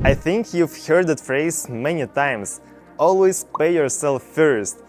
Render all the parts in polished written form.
I think you've heard that phrase many times, always pay yourself first.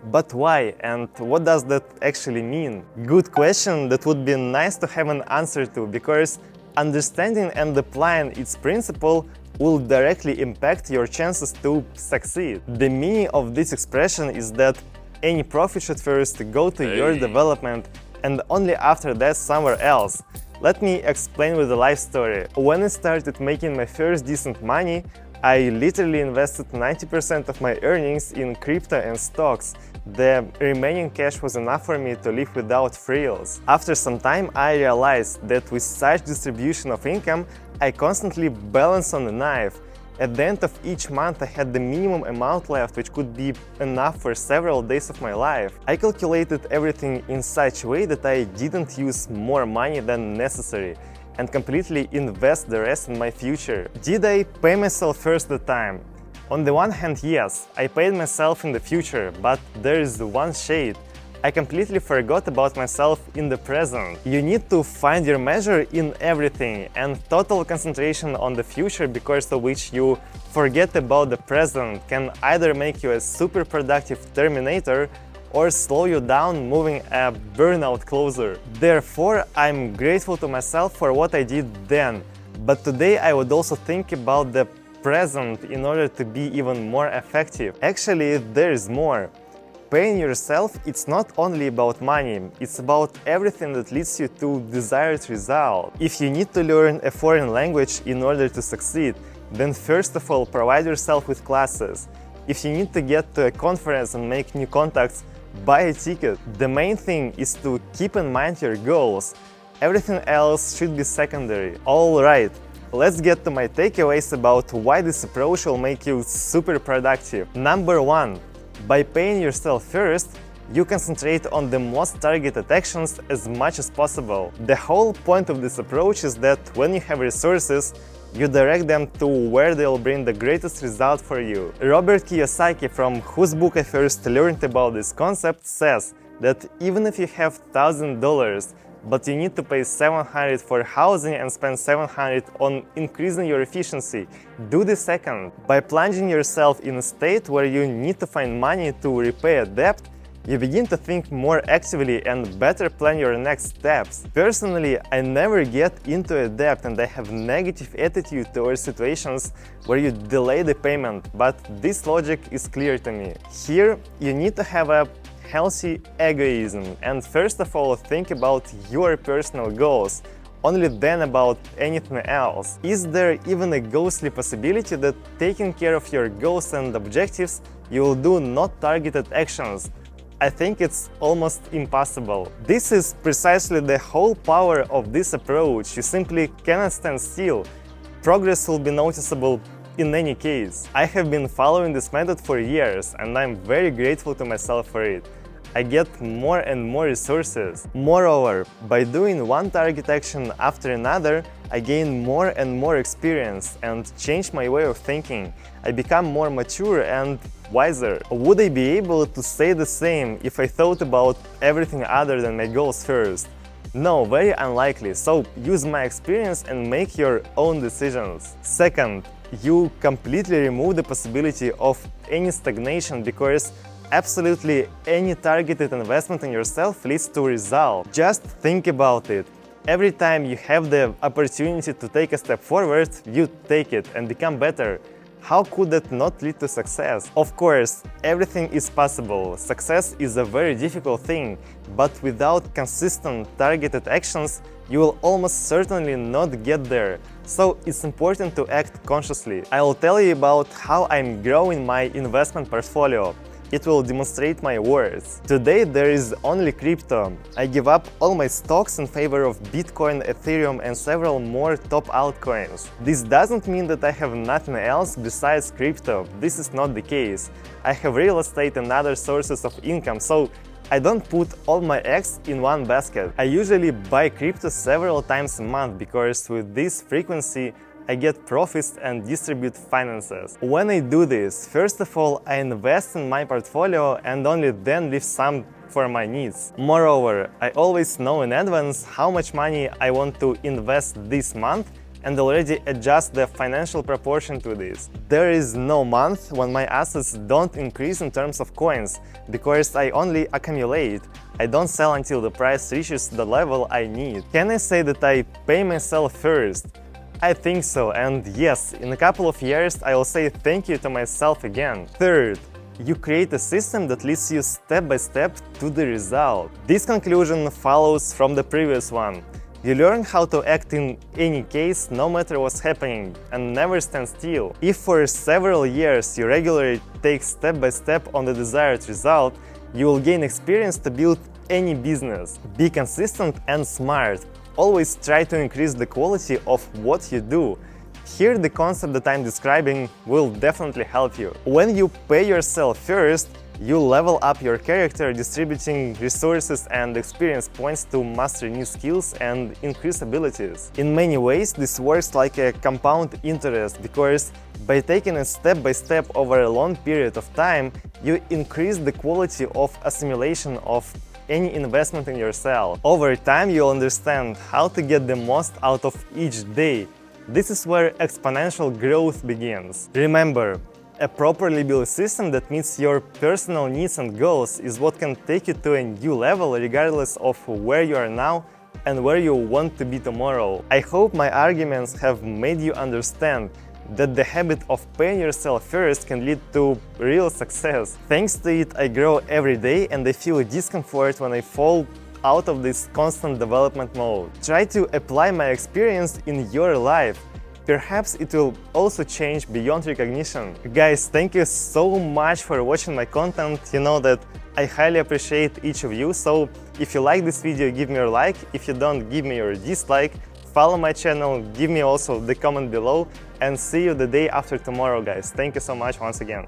But why, and what does that actually mean? Good question that would be nice to have an answer to, because understanding and applying its principle will directly impact your chances to succeed. The meaning of this expression is that any profit should first go to your development and only after that somewhere else. Let me explain with a life story. When I started making my first decent money, I literally invested 90% of my earnings in crypto and stocks. The remaining cash was enough for me to live without frills. After some time, I realized that with such distribution of income, I constantly balanced on a knife. At the end of each month, I had the minimum amount left, which could be enough for several days of my life. I calculated everything in such a way that I didn't use more money than necessary and completely invest the rest in my future. Did I pay myself first at the time? On the one hand, yes, I paid myself in the future, but there is one shade. I completely forgot about myself in the present. You need to find your measure in everything and total concentration on the future, because of which you forget about the present, can either make you a super productive Terminator or slow you down, moving a burnout closer. Therefore, I'm grateful to myself for what I did then. But today I would also think about the present in order to be even more effective. Actually, there is more. Paying yourself, it's not only about money, it's about everything that leads you to desired result. If you need to learn a foreign language in order to succeed, then first of all provide yourself with classes. If you need to get to a conference and make new contacts, buy a ticket. The main thing is to keep in mind your goals. Everything else should be secondary. Alright, let's get to my takeaways about why this approach will make you super productive. Number 1. By paying yourself first, you concentrate on the most targeted actions as much as possible. The whole point of this approach is that when you have resources, you direct them to where they'll bring the greatest result for you. Robert Kiyosaki, from whose book I first learned about this concept, says that even if you have $1,000, but you need to pay $700 for housing and spend $700 on increasing your efficiency, do the second. By plunging yourself in a state where you need to find money to repay a debt, you begin to think more actively and better plan your next steps. Personally, I never get into a debt and I have negative attitude towards situations where you delay the payment, but this logic is clear to me. Here, you need to have a healthy egoism and first of all think about your personal goals, only then about anything else. Is there even a ghostly possibility that taking care of your goals and objectives, you will do not targeted actions? I think it's almost impossible. This is precisely the whole power of this approach. You simply cannot stand still. Progress will be noticeable in any case. I have been following this method for years and I'm very grateful to myself for it. I get more and more resources. Moreover, by doing one target action after another, I gain more and more experience and change my way of thinking. I become more mature and wiser. Would I be able to say the same if I thought about everything other than my goals first? No, very unlikely, so use my experience and make your own decisions. Second, you completely remove the possibility of any stagnation, because absolutely any targeted investment in yourself leads to result. Just think about it. Every time you have the opportunity to take a step forward, you take it and become better. How could that not lead to success? Of course, everything is possible. Success is a very difficult thing, but without consistent targeted actions, you will almost certainly not get there. So it's important to act consciously. I will tell you about how I'm growing my investment portfolio. It will demonstrate my worth. Today there is only crypto. I give up all my stocks in favor of Bitcoin, Ethereum and several more top altcoins. This doesn't mean that I have nothing else besides crypto. This is not the case. I have real estate and other sources of income, so I don't put all my eggs in one basket. I usually buy crypto several times a month because with this frequency I get profits and distribute finances. When I do this, first of all, I invest in my portfolio and only then leave some for my needs. Moreover, I always know in advance how much money I want to invest this month and already adjust the financial proportion to this. There is no month when my assets don't increase in terms of coins, because I only accumulate. I don't sell until the price reaches the level I need. Can I say that I pay myself first? I think so, and yes, in a couple of years I will say thank you to myself again. Third, you create a system that leads you step by step to the result. This conclusion follows from the previous one. You learn how to act in any case, no matter what's happening, and never stand still. If for several years you regularly take step by step on the desired result, you will gain experience to build any business. Be consistent and smart. Always try to increase the quality of what you do. Here, the concept that I'm describing will definitely help you. When you pay yourself first, you level up your character, distributing resources and experience points to master new skills and increase abilities. In many ways, this works like a compound interest, because by taking it step by step over a long period of time, you increase the quality of assimilation of any investment in yourself. Over time, you'll understand how to get the most out of each day. This is where exponential growth begins. Remember, a properly built system that meets your personal needs and goals is what can take you to a new level, regardless of where you are now and where you want to be tomorrow. I hope my arguments have made you understand that the habit of paying yourself first can lead to real success. Thanks to it, I grow every day and I feel discomfort when I fall out of this constant development mode. Try to apply my experience in your life. Perhaps it will also change beyond recognition. Guys, thank you so much for watching my content. You know that I highly appreciate each of you, so if you like this video, give me your like. If you don't, give me your dislike. Follow my channel, give me also the comment below, and see you the day after tomorrow, guys. Thank you so much once again.